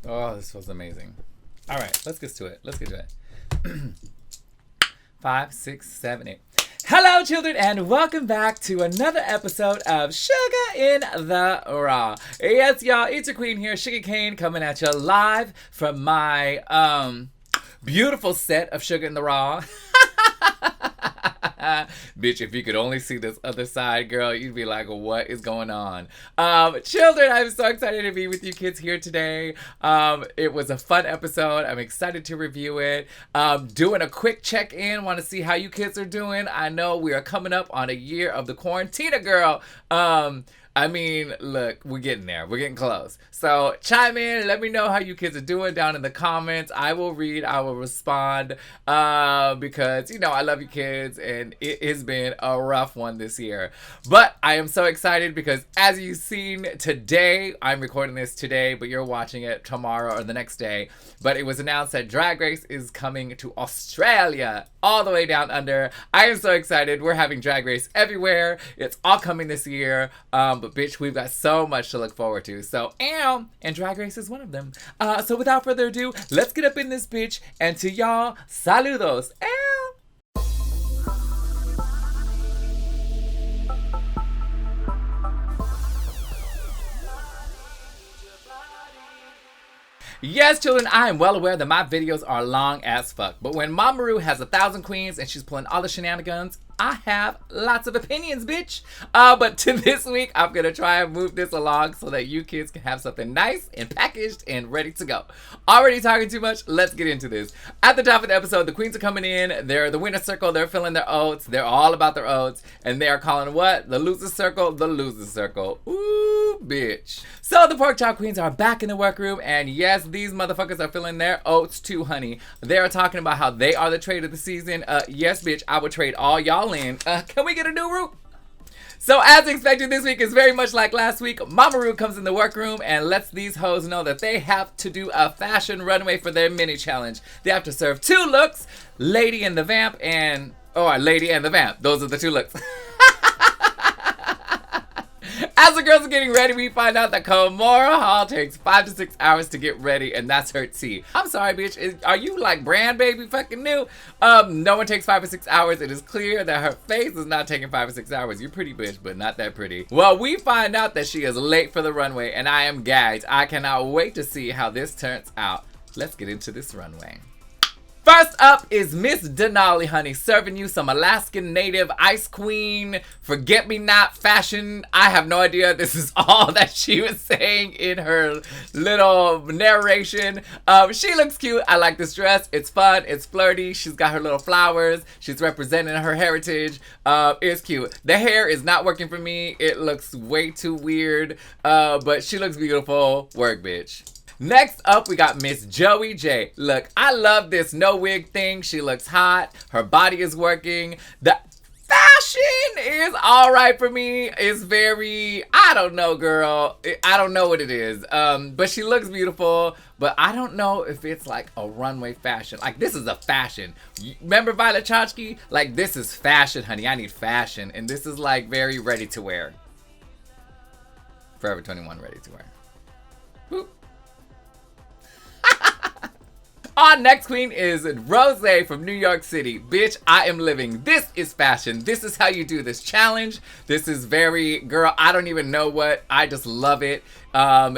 Oh, this was amazing. All right, let's get to it. Let's get to it. 5, 6, 7, 8. Hello, children, and welcome back to another episode of Shuga in the Raw. Yes, y'all, it's your queen here, Shuga Cain, coming at you live from my beautiful set of Shuga in the Raw. Bitch, if you could only see this other side, girl, you'd be like, what is going on? Children, I'm so excited to be with you kids here today. It was a fun episode. I'm excited to review it. Doing a quick check-in. Want to see how you kids are doing. I know we are coming up on a year of the quarantine, girl. I mean, look, we're getting there. We're getting close. So chime in. Let me know how you kids are doing down in the comments. I will read. I will respond because, you know, I love you kids and it has been a rough one this year. But I am so excited because as you've seen today, I'm recording this today, but you're watching it tomorrow or the next day. But it was announced that Drag Race is coming to Australia, all the way down under. I am so excited. We're having Drag Race everywhere. It's all coming this year. But bitch, we've got so much to look forward to. So, and Drag Race is one of them. So without further ado, let's get up in this bitch. And to y'all, saludos. Yes, children, I am well aware that my videos are long as fuck. But when Mama Ru has 1,000 queens and she's pulling all the shenanigans, I have lots of opinions, bitch. But to this week, I'm going to try and move this along so that you kids can have something nice and packaged and ready to go. Already talking too much? Let's get into this. At the top of the episode, the queens are coming in. They're the winner circle. They're filling their oats. They're all about their oats. And they are calling what? The loser circle, the loser circle. Ooh, bitch. So the pork chop queens are back in the workroom. And yes, these motherfuckers are filling their oats too, honey. They are talking about how they are the trade of the season. Yes, bitch, I would trade all y'all in. Can we get a new Ru? So as expected, this week is very much like last week. Mama Ru comes in the workroom and lets these hoes know that they have to do a fashion runway for their mini challenge. They have to serve 2 looks, Lady and the Vamp and, Lady and the Vamp. Those are the 2 looks. As the girls are getting ready, we find out that Kamora Hall takes 5 to 6 hours to get ready, and that's her tea. I'm sorry, bitch. Are you like brand baby fucking new? No one takes 5 or 6 hours. It is clear that her face is not taking 5 or 6 hours. You're pretty, bitch, but not that pretty. Well, we find out that she is late for the runway, and I am gagged. I cannot wait to see how this turns out. Let's get into this runway. First up is Miss Denali, honey, serving you some Alaskan native ice queen, forget-me-not fashion. I have no idea. This is all that she was saying in her little narration. She looks cute. I like this dress. It's fun. It's flirty. She's got her little flowers. She's representing her heritage. It's cute. The hair is not working for me. It looks way too weird, but she looks beautiful. Work, bitch. Next up, we got Miss Joey J. Look, I love this no wig thing. She looks hot. Her body is working. The fashion is all right for me. It's very, I don't know, girl. I don't know what it is. But she looks beautiful. But I don't know if it's like a runway fashion. Like, this is a fashion. Remember Violet Chachki? Like, this is fashion, honey. I need fashion. And this is like very ready to wear. Forever 21 ready to wear. Whoop. Our next queen is Rosay from New York City. Bitch, I am living. This is fashion. This is how you do this challenge. This is very, girl, I don't even know what. I just love it.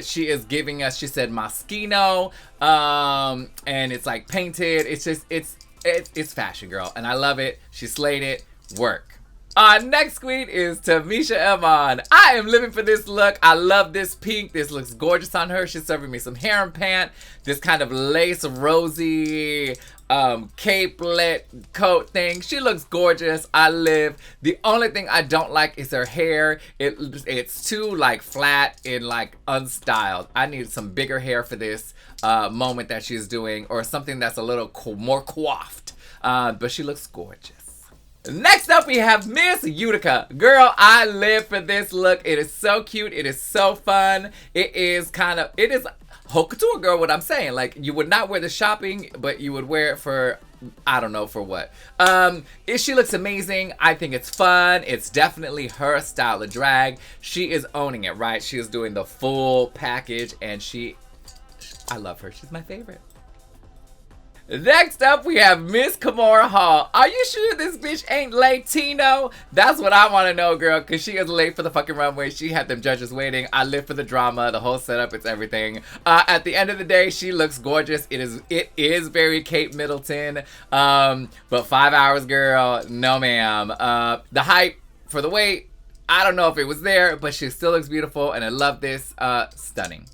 She is giving us, she said Moschino. And it's like painted. It's just, it's fashion, girl. And I love it. She slayed it. Work. Our next queen is Tamesha Evan. I am living for this look. I love this pink. This looks gorgeous on her. She's serving me some harem pant. This kind of lace rosy capelet coat thing. She looks gorgeous. I live. The only thing I don't like is her hair. It's too like flat and like unstyled. I need some bigger hair for this moment that she's doing, or something that's a little more coiffed. But she looks gorgeous. Next up, we have Miss Utica. Girl, I live for this look. It is so cute. It is so fun. It is haute couture, girl, what I'm saying. Like, you would not wear the shopping, but you would wear it for, I don't know for what. She looks amazing. I think it's fun. It's definitely her style of drag. She is owning it, right? She is doing the full package, and I love her. She's my favorite. Next up, we have Miss Kamora Hall. Are you sure this bitch ain't Latino? That's what I want to know, girl, because she is late for the fucking runway. She had them judges waiting. I live for the drama, the whole setup, it's everything. At the end of the day, she looks gorgeous. It is very Kate Middleton, but 5 hours, girl, no ma'am. The hype for the wait, I don't know if it was there, but she still looks beautiful, and I love this. Stunning.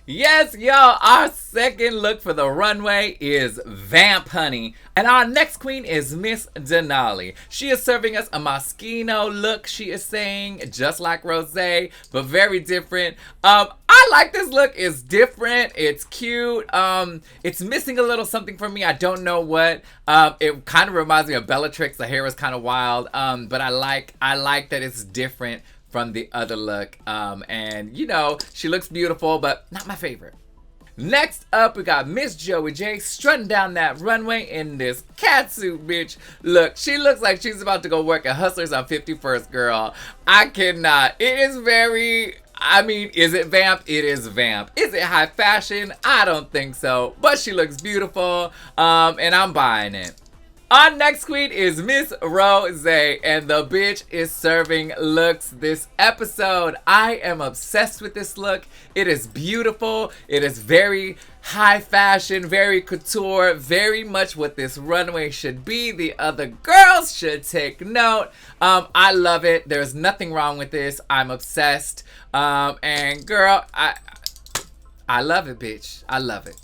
Yes, y'all, our second look for the runway is Vamp, honey. And our next queen is Miss Denali. She is serving us a Moschino look, she is saying, just like Rosay, but very different. I like this look. It's different. It's cute. It's missing a little something for me. I don't know what. It kind of reminds me of Bellatrix. The hair is kind of wild. But I like that it's different from the other look, and you know, she looks beautiful, but not my favorite. Next up, we got Miss Joey J strutting down that runway in this catsuit, bitch. Look, she looks like she's about to go work at Hustlers on 51st, girl. I cannot. It is very, I mean, is it Vamp? It is Vamp. Is it high fashion? I don't think so, but she looks beautiful, and I'm buying it. Our next queen is Miss Rosay, and the bitch is serving looks this episode. I am obsessed with this look. It is beautiful. It is very high fashion, very couture, very much what this runway should be. The other girls should take note. I love it. There's nothing wrong with this. I'm obsessed. And girl, I love it, bitch. I love it.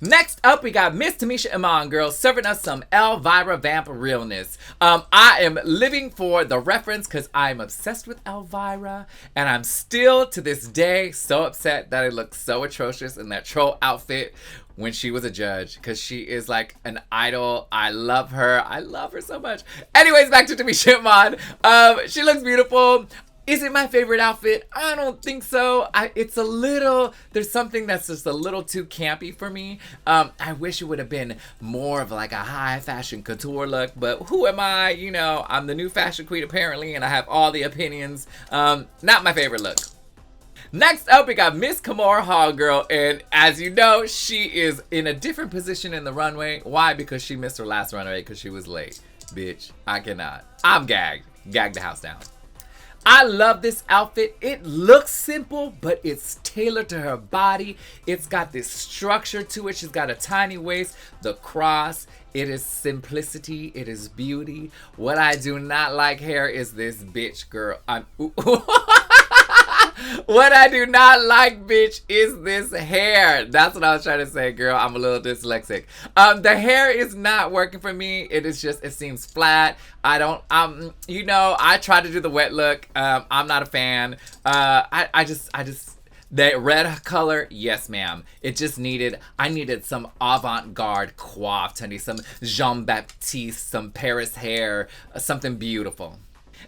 Next up, we got Miss Tamisha Evan, girl, serving us some Elvira Vamp realness. I am living for the reference because I'm obsessed with Elvira, and I'm still, to this day, so upset that it looks so atrocious in that troll outfit when she was a judge, because she is like an idol. I love her. I love her so much. Anyways, back to Tamisha Evan. She looks beautiful. Is it my favorite outfit? I don't think so. It's a little, there's something that's just a little too campy for me. I wish it would have been more of like a high fashion couture look, but who am I? You know, I'm the new fashion queen apparently, and I have all the opinions. Not my favorite look. Next up, we got Miss Kamora Hall, girl, and as you know, she is in a different position in the runway. Why? Because she missed her last runway because she was late. Bitch, I cannot. I'm gagged. Gagged the house down. I love this outfit. It looks simple, but it's tailored to her body. It's got this structure to it. She's got a tiny waist, the cross. It is simplicity. It is beauty. What I do not like here is this bitch, girl. What I do not like, bitch, is this hair. That's what I was trying to say, girl. I'm a little dyslexic. The hair is not working for me. It is just, it seems flat. I don't, you know, I tried to do the wet look. I'm not a fan. I just, that red color, yes, ma'am. It just needed, I needed some avant-garde coiffed, honey. Some Jean-Baptiste, some Paris hair, something beautiful.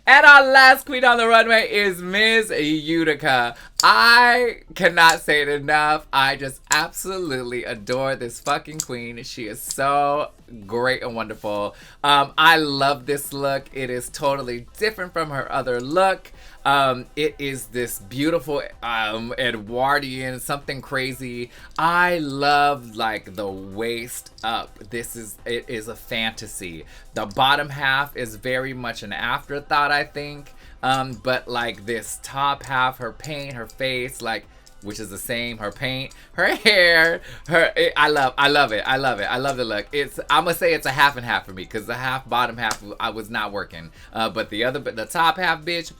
And our last queen on the runway is Miss Utica. I cannot say it enough. I just absolutely adore this fucking queen. She is so great and wonderful. I love this look. It is totally different from her other look. It is this beautiful Edwardian, something crazy. I love like the waist up. It is a fantasy. The bottom half is very much an afterthought, I think. But like this top half, her paint, her face, like, which is the same, her paint, her hair, I love it. I love the look. I'm gonna say it's a half and half for me, because the bottom half I was not working. But the top half, bitch,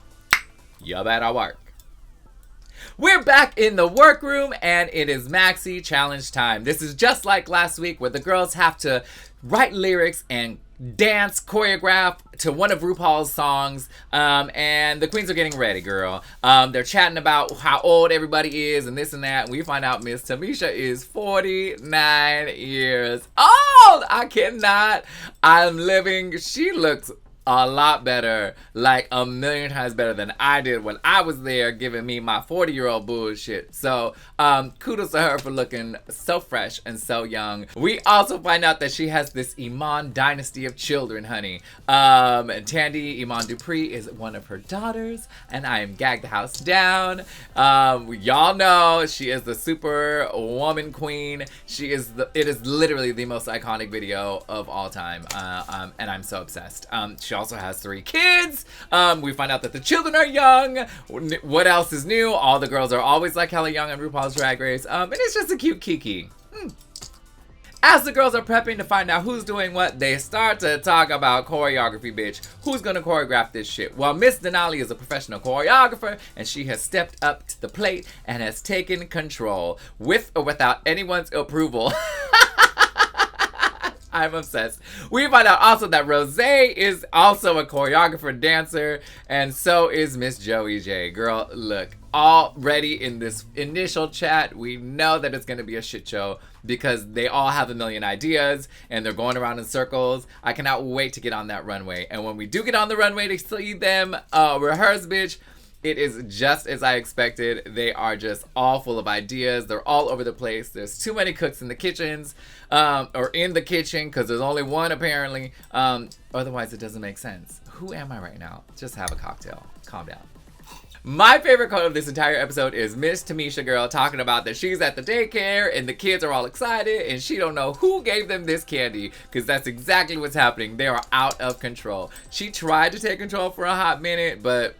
you better work. We're back in the workroom, and it is Maxi challenge time. This is just like last week, where the girls have to write lyrics and dance, choreograph to one of RuPaul's songs, and the queens are getting ready, girl. They're chatting about how old everybody is and this and that, and we find out Miss Tamisha is 49 years old. I cannot. She looks a lot better, like a million times better than I did when I was there giving me my 40-year-old bullshit. So kudos to her for looking so fresh and so young. We also find out that she has this Amman dynasty of children, honey. Tandy Iman Dupree is one of her daughters, and I am gagged the house down. Y'all know she is the super woman queen. It is literally the most iconic video of all time, and I'm so obsessed. She also has 3 kids. We find out that the children are young. What else is new? All the girls are always like hella young on RuPaul's Drag Race. And it's just a cute kiki. As the girls are prepping to find out who's doing what, they start to talk about choreography, bitch. Who's gonna choreograph this shit? Well, Miss Denali is a professional choreographer, and she has stepped up to the plate and has taken control, with or without anyone's approval. I'm obsessed. We find out also that Rosay is also a choreographer, dancer, and so is Miss Joey J. Girl, look, already in this initial chat, we know that it's going to be a shit show because they all have a million ideas and they're going around in circles. I cannot wait to get on that runway. And when we do get on the runway to see them rehearse, bitch, it is just as I expected. They are just all full of ideas. They're all over the place. There's too many cooks in the kitchens, or in the kitchen, because there's only one apparently. Otherwise, it doesn't make sense. Who am I right now? Just have a cocktail. Calm down. My favorite quote of this entire episode is Miss Tamisha girl talking about that she's at the daycare and the kids are all excited and she don't know who gave them this candy, because that's exactly what's happening. They are out of control. She tried to take control for a hot minute, but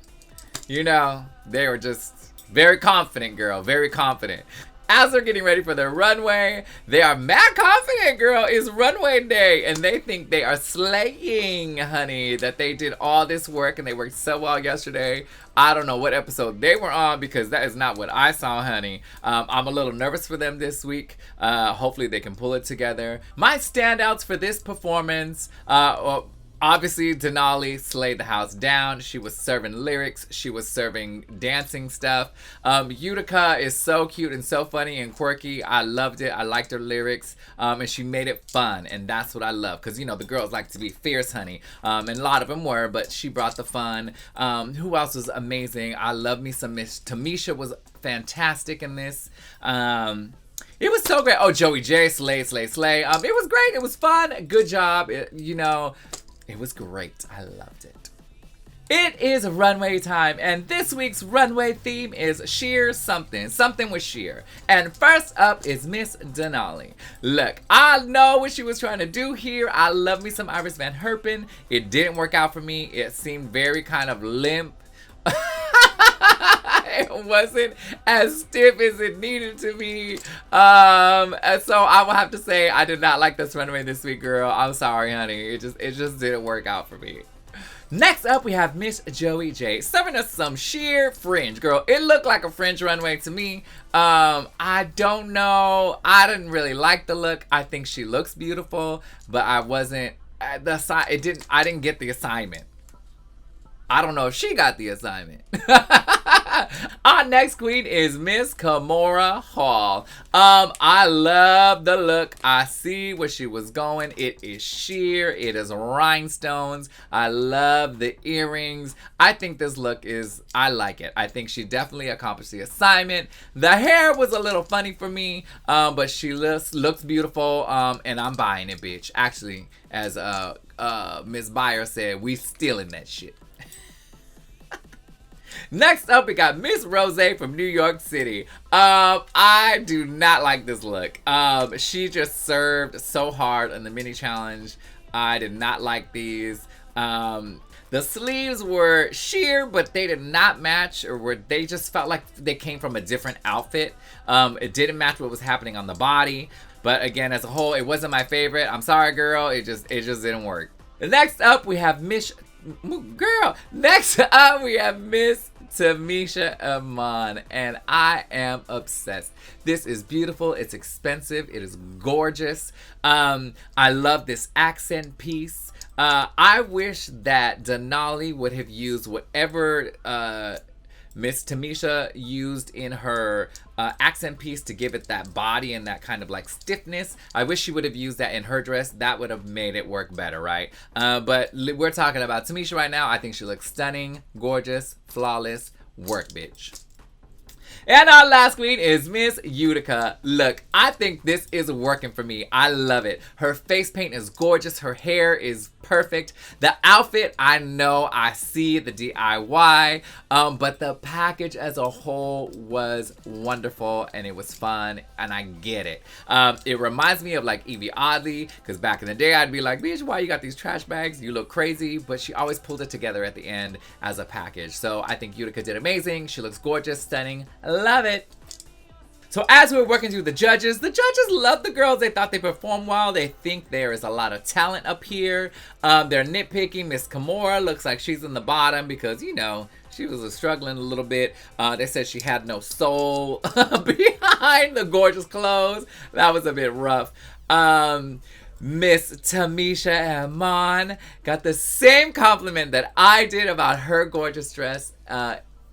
you know, they were just very confident, girl, very confident. As they're getting ready for their runway, they are mad confident, girl. It's runway day, and they think they are slaying, honey, that they did all this work, and they worked so well yesterday. I don't know what episode they were on, because that is not what I saw, honey. I'm a little nervous for them this week. Hopefully they can pull it together. My standouts for this performance, obviously, Denali slayed the house down. She was serving lyrics. She was serving dancing stuff. Utica is so cute and so funny and quirky. I loved it. I liked her lyrics. And she made it fun. And that's what I love. Because, you know, the girls like to be fierce, honey. And a lot of them were, but she brought the fun. Who else was amazing? I love me some Miss Tamisha was fantastic in this. It was so great. Oh, Joey J, slay. It was great. It was fun. Good job. It was great. I loved it. It is runway time, and this week's runway theme is sheer something. Something with sheer. And first up is Miss Denali. Look, I know what she was trying to do here. I love me some Iris Van Herpen. It didn't work out for me. It seemed very kind of limp. It wasn't as stiff as it needed to be. And so I will have to say I did not like this runway this week, girl. I'm sorry, honey. It just didn't work out for me. Next up, we have Miss Joey J serving us some sheer fringe, girl. It looked like a fringe runway to me. I don't know. I didn't really like the look. I think she looks beautiful, but I didn't get the assignment. I don't know if she got the assignment. Our next queen is Miss Kamora Hall. I love the look. I see where she was going. It is sheer. It is rhinestones. I love the earrings. I think this look I like it. I think she definitely accomplished the assignment. The hair was a little funny for me, but she looks beautiful, and I'm buying it, bitch. Actually, as Miss Buyer said, we stealing that shit. Next up, we got Miss Rosay from New York City. I do not like this look. She just served so hard on the mini challenge. I did not like these. The sleeves were sheer, but they did not match, or they just felt like they came from a different outfit. It didn't match what was happening on the body. But again, as a whole, it wasn't my favorite. I'm sorry, girl. It just didn't work. Next up, we have Miss Tamesha Evan, and I am obsessed. This is beautiful. It's expensive. It is gorgeous. I love this accent piece. I wish that Denali would have used whatever Miss Tamisha used in her accent piece to give it that body and that kind of like stiffness. I wish she would have used that in her dress. That would have made it work better, right? But we're talking about Tamisha right now. I think she looks stunning, gorgeous, flawless. Work, bitch. And our last queen is Miss Utica. Look, I think this is working for me. I love it. Her face paint is gorgeous. Her hair is perfect. The outfit, I know, I see the DIY, but the package as a whole was wonderful and it was fun and I get it. It reminds me of like Evie Oddly, because back in the day I'd be like, bitch, why you got these trash bags? You look crazy, but she always pulled it together at the end as a package. So I think Utica did amazing. She looks gorgeous, stunning. Love it. So as we were working through the judges loved the girls. They thought they performed well. They think there is a lot of talent up here. They're nitpicking. Miss Kamora looks like she's in the bottom because, you know, she was struggling a little bit. They said she had no soul behind the gorgeous clothes. That was a bit rough. Miss Tamesha Evan got the same compliment that I did about her gorgeous dress.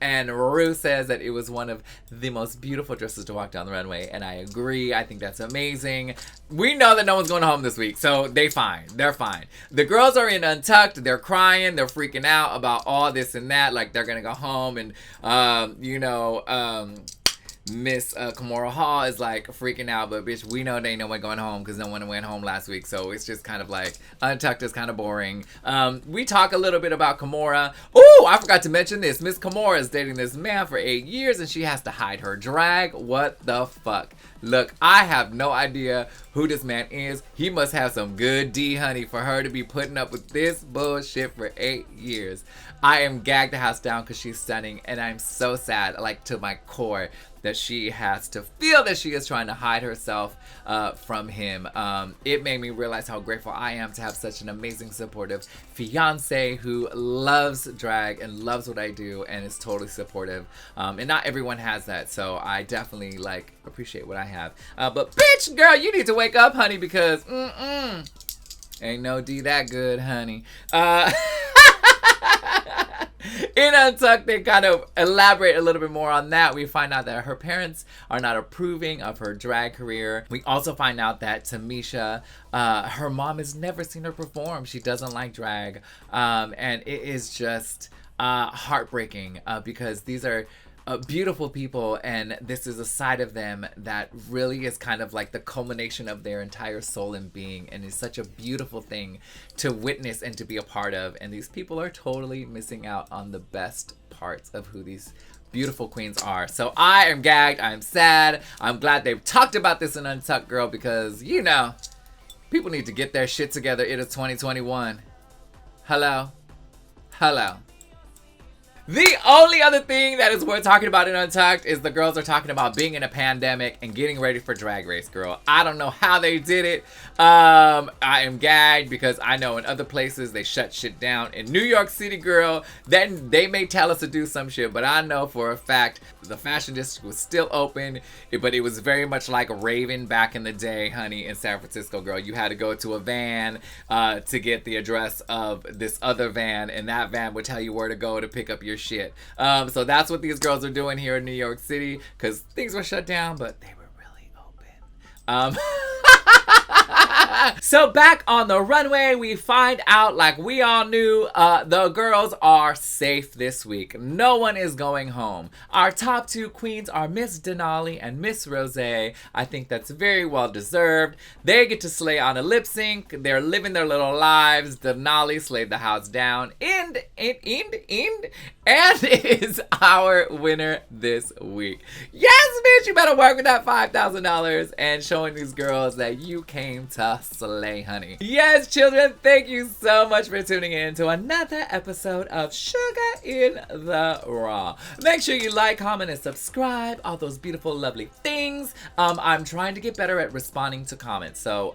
And Ru says that it was one of the most beautiful dresses to walk down the runway. And I agree. I think that's amazing. We know that no one's going home this week, so they're fine. The girls are in Untucked. They're crying. They're freaking out about all this and that. Like, they're going to go home and, Miss Kamora Hall is like freaking out, but bitch, we know there ain't no one going home because no one went home last week, so it's just kind of like Untucked is kind of boring. We talk a little bit about Kamora. Oh, I forgot to mention this. Miss Kamora is dating this man for 8 years and she has to hide her drag. What the fuck? Look, I have no idea who this man is. He must have some good D, honey, for her to be putting up with this bullshit for 8 years. I am gagged the house down because she's stunning and I'm so sad, like to my core, that she has to feel that she is trying to hide herself from him. It made me realize how grateful I am to have such an amazing, supportive fiance who loves drag and loves what I do and is totally supportive. And not everyone has that, so I definitely like appreciate what I have. But bitch, girl, you need to wake up, honey, because ain't no D that good, honey. In Untucked, they kind of elaborate a little bit more on that. We find out that her parents are not approving of her drag career. We also find out that Tamisha, her mom has never seen her perform. She doesn't like drag. And it is just heartbreaking because these are beautiful people, and this is a side of them that really is kind of like the culmination of their entire soul and being, and is such a beautiful thing to witness and to be a part of. And these people are totally missing out on the best parts of who these beautiful queens are. So I am gagged. I'm sad. I'm glad they've talked about this in Untucked, girl, because, you know, people need to get their shit together. It is 2021. Hello. The only other thing that is worth talking about in Untucked is the girls are talking about being in a pandemic and getting ready for Drag Race, girl. I don't know how they did it. I am gagged because I know in other places they shut shit down. In New York City, girl, then they may tell us to do some shit, but I know for a fact the fashion district was still open, but it was very much like a Raven back in the day, honey, in San Francisco, girl. You had to go to a van to get the address of this other van, and that van would tell you where to go to pick up your shit. So that's what these girls are doing here in New York City, because things were shut down, but they were really open. So back on the runway, we find out, like we all knew, the girls are safe this week. No one is going home. Our top two queens are Miss Denali and Miss Rosay. I think that's very well deserved. They get to slay on a lip sync. They're living their little lives. Denali slayed the house down and is our winner this week. Yes, bitch, you better work with that $5,000 and showing these girls that you came to slay, honey. Yes, children, thank you so much for tuning in to another episode of Shuga in the Raw. Make sure you like, comment, and subscribe. All those beautiful, lovely things. I'm trying to get better at responding to comments, so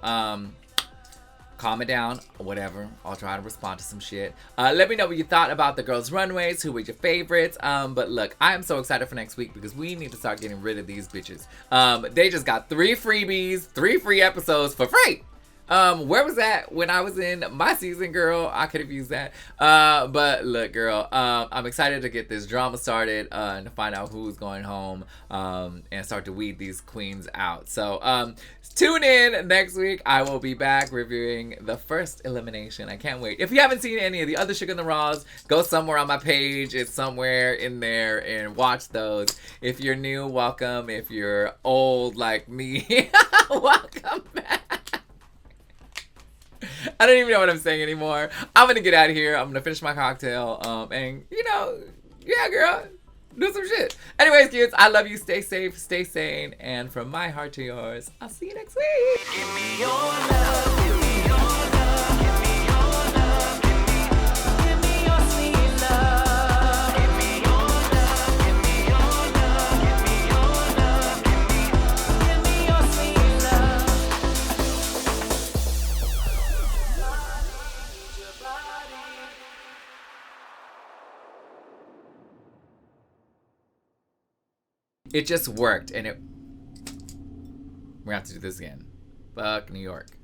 calm it down, whatever. I'll try to respond to some shit. Let me know what you thought about the girls' runways. Who were your favorites? But look, I am so excited for next week because we need to start getting rid of these bitches. They just got 3 freebies, 3 free episodes for free. Where was that when I was in my season, girl? I could have used that. But look, girl, I'm excited to get this drama started and to find out who's going home and start to weed these queens out. So tune in next week. I will be back reviewing the first elimination. I can't wait. If you haven't seen any of the other Shuga and the Raws, go somewhere on my page. It's somewhere in there and watch those. If you're new, welcome. If you're old like me, welcome back. I don't even know what I'm saying anymore. I'm gonna get out of here. I'm gonna finish my cocktail. And you know, yeah, girl, do some shit. Anyways, kids, I love you. Stay safe, stay sane, and from my heart to yours, I'll see you next week. Give me your love. Give me your love. Give me your love. Give me your sweet love. Give me your love. Give me your love. Give me your love. Give me your sweet love. It just worked, and we're gonna have to do this again. Fuck New York.